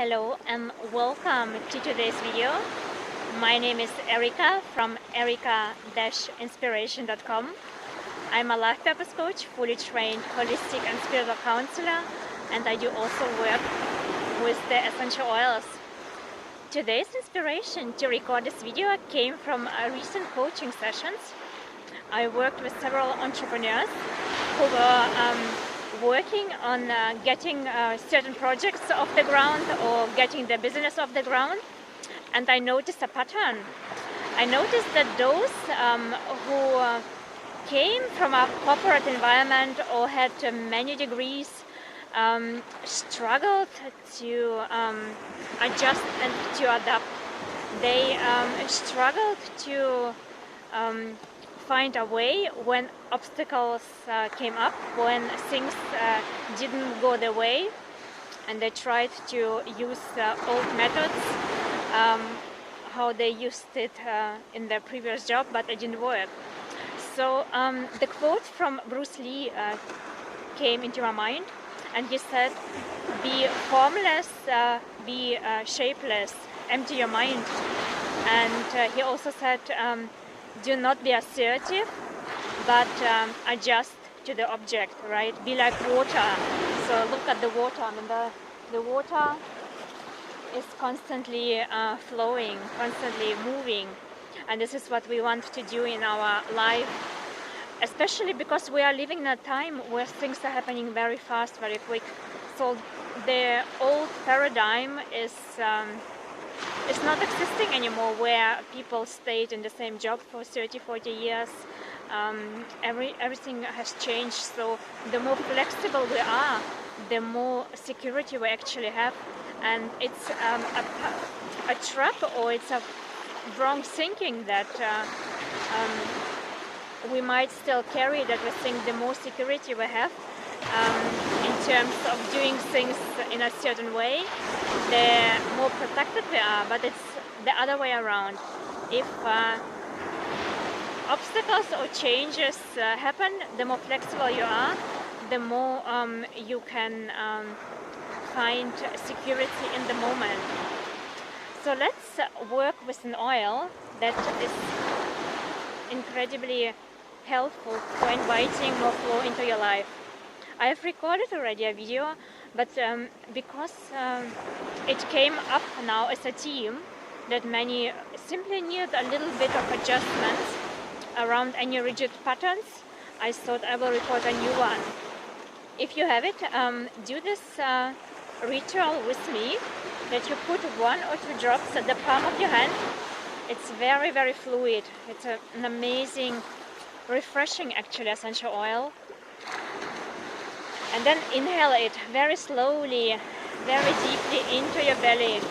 Hello and welcome to today's video. My name is Erika from erica-inspiration.com. I'm a life purpose coach, fully trained holistic and spiritual counselor, and I do also work with the essential oils. Today's inspiration to record this video came from recent coaching sessions. I worked with several entrepreneurs who were working on getting certain projects off the ground or getting their business off the ground, and I noticed a pattern. I noticed that those who came from a corporate environment or had many degrees struggled to adjust and to adapt. They struggled to find a way when obstacles came up, when things didn't go their way, and they tried to use old methods, how they used it in their previous job, but it didn't work. So the quote from Bruce Lee came into my mind, and he said, "Be formless, be shapeless, empty your mind." And he also said, do not be assertive, but adjust to the object, right? Be like water. So look at the water. I mean, the water is constantly flowing, constantly moving. And this is what we want to do in our life, especially because we are living in a time where things are happening very fast, very quick. So the old paradigm is not existing anymore, where people stayed in the same job for 30-40 years. Everything has changed, so the more flexible we are, the more security we actually have. And it's a trap, or it's a wrong thinking that we might still carry, that we think the more security we have in terms of doing things in a certain way, the more protected we are. But it's the other way around. If obstacles or changes happen, the more flexible you are, the more you can find security in the moment. So let's work with an oil that is incredibly helpful for inviting more flow into your life. I have recorded already a video, but because it came up now as a theme that many simply need a little bit of adjustments around any rigid patterns, I thought I will record a new one. If you have it, do this ritual with me, that you put 1 or 2 drops at the palm of your hand. It's very, very fluid. It's an amazing, refreshing actually essential oil. And then inhale it very slowly, very deeply into your belly.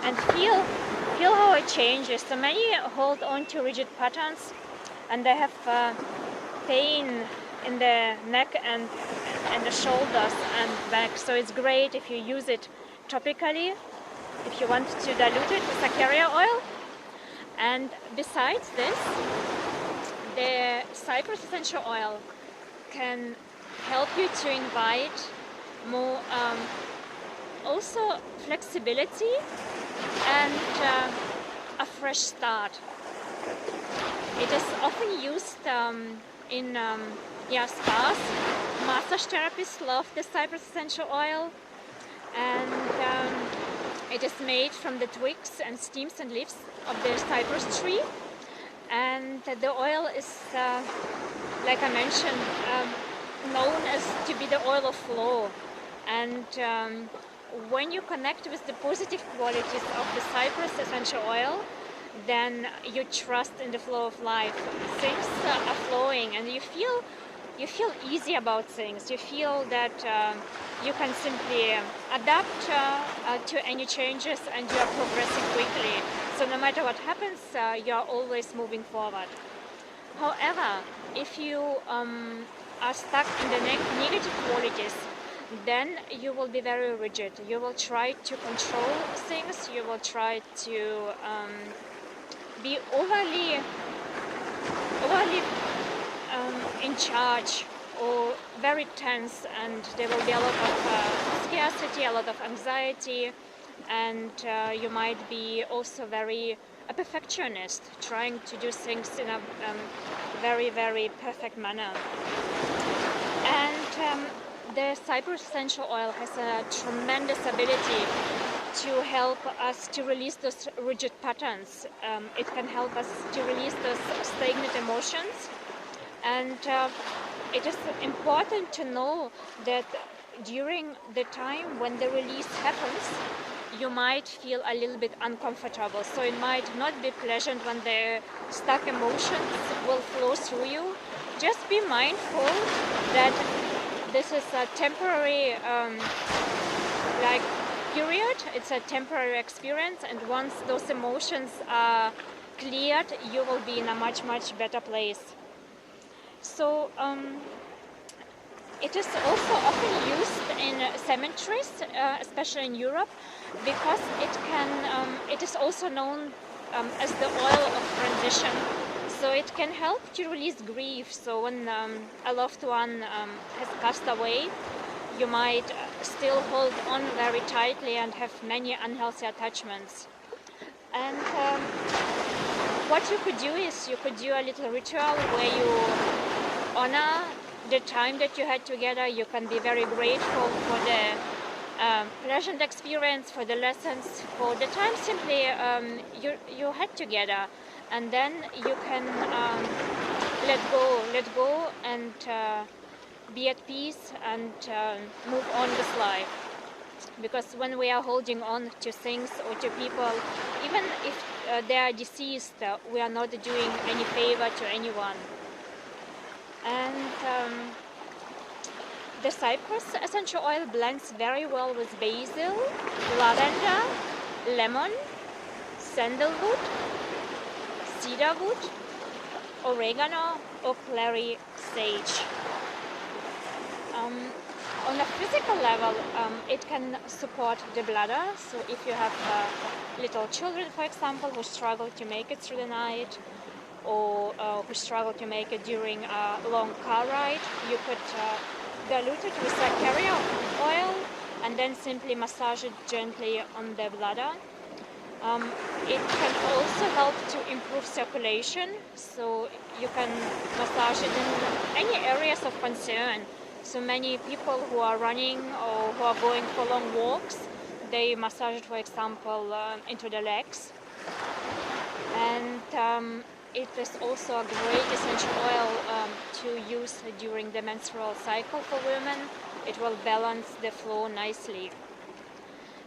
And feel how it changes. So many hold on to rigid patterns, and they have pain in the neck and the shoulders and back. So it's great if you use it topically, if you want to dilute it with a carrier oil. And besides this, the Cypress essential oil can help you to invite more also flexibility and a fresh start. It is often used in spas. Massage therapists love the Cypress essential oil, and it is made from the twigs and stems and leaves of the cypress tree, and the oil is, like I mentioned, known as to be the oil of flow. And when you connect with the positive qualities of the cypress essential oil, then you trust in the flow of life. Things are flowing, and you feel easy about things. You feel that you can simply adapt to any changes, and you are progressing quickly. So no matter what happens, you are always moving forward. However, if you are stuck in the negative qualities, then you will be very rigid. You will try to control things. You will try to be overly in charge or very tense, and there will be a lot of scarcity, a lot of anxiety, and you might be also a perfectionist, trying to do things in a very, very perfect manner. And the Cypress essential oil has a tremendous ability to help us to release those rigid patterns. It can help us to release those stagnant emotions. And it is important to know that during the time when the release happens, you might feel a little bit uncomfortable. So it might not be pleasant when the stuck emotions will flow through you. Just be mindful that this is a temporary period. It's a temporary experience, and once those emotions are cleared, you will be in a much, much better place. So it is also often used in cemeteries, especially in Europe, because it is also known as the oil of transition. So it can help to release grief. So when a loved one has passed away, you might still hold on very tightly and have many unhealthy attachments. And what you could do is you could do a little ritual where you honor the time that you had together. You can be very grateful for the pleasant experience, for the lessons, for the time simply you had together. And then you can let go and be at peace and move on with life. Because when we are holding on to things or to people, even if they are deceased, we are not doing any favor to anyone. And the Cypress essential oil blends very well with basil, lavender, lemon, sandalwood, cedarwood, oregano, or clary sage. On a physical level, it can support the bladder. So if you have little children, for example, who struggle to make it through the night, or who struggle to make it during a long car ride, you could dilute it with a carrier oil and then simply massage it gently on the bladder. It can also help to improve circulation, so you can massage it in any areas of concern. So many people who are running or who are going for long walks, they massage it, for example, into the legs. And it is also a great essential oil to use during the menstrual cycle for women. It will balance the flow nicely.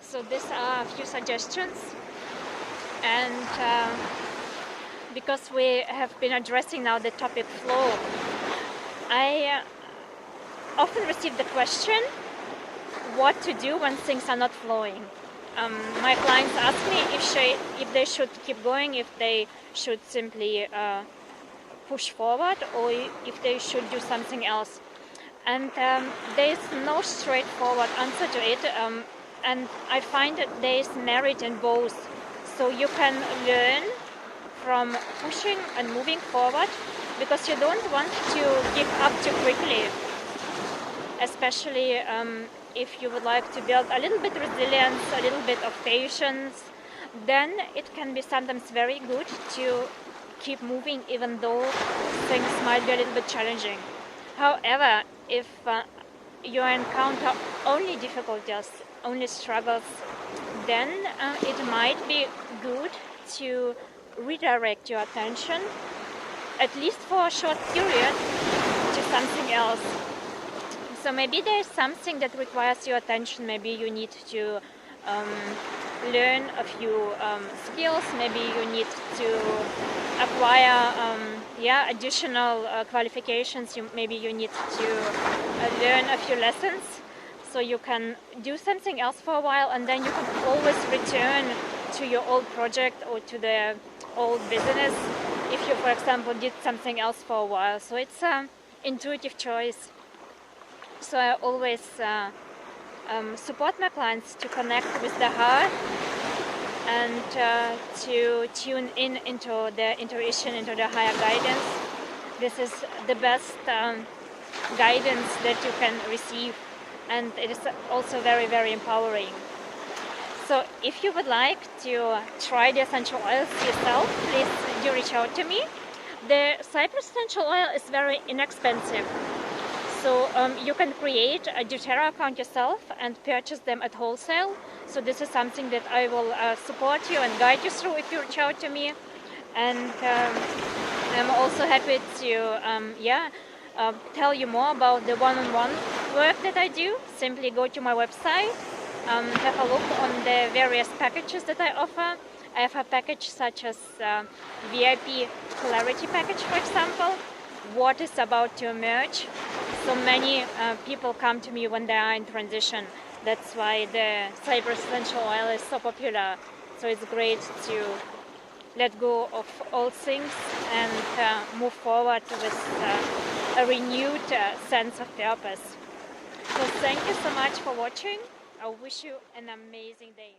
So these are a few suggestions. And because we have been addressing now the topic flow, I often receive the question what to do when things are not flowing. My clients ask me if they should keep going, if they should simply push forward, or if they should do something else. And there is no straightforward answer to it, and I find that there is merit in both. So you can learn from pushing and moving forward, because you don't want to give up too quickly, especially if you would like to build a little bit resilience, a little bit of patience. Then it can be sometimes very good to keep moving even though things might be a little bit challenging. However, if you encounter only difficulties, only struggles, then it might be good to redirect your attention, at least for a short period, to something else. So maybe there is something that requires your attention. Maybe you need to learn a few skills. Maybe you need to acquire additional qualifications. Maybe you need to learn a few lessons. So you can do something else for a while, and then you can always return to your old project or to the old business if you, for example, did something else for a while. So it's an intuitive choice. So I always support my clients to connect with the heart and to tune in into their intuition, into their higher guidance, This is the best guidance that you can receive, and it is also very, very empowering. So if you would like to try the essential oils yourself, please do reach out to me. The Cypress essential oil is very inexpensive. So you can create a doTERRA account yourself and purchase them at wholesale. So this is something that I will support you and guide you through if you reach out to me. And I'm also happy to tell you more about the one-on-one work that I do. Simply go to my website, have a look on the various packages that I offer. I have a package such as VIP Clarity package, for example. What is about to emerge. So many people come to me when they are in transition. That's why the Cypress essential oil is so popular. So it's great to let go of old things and move forward with a renewed sense of purpose. So thank you so much for watching. I wish you an amazing day.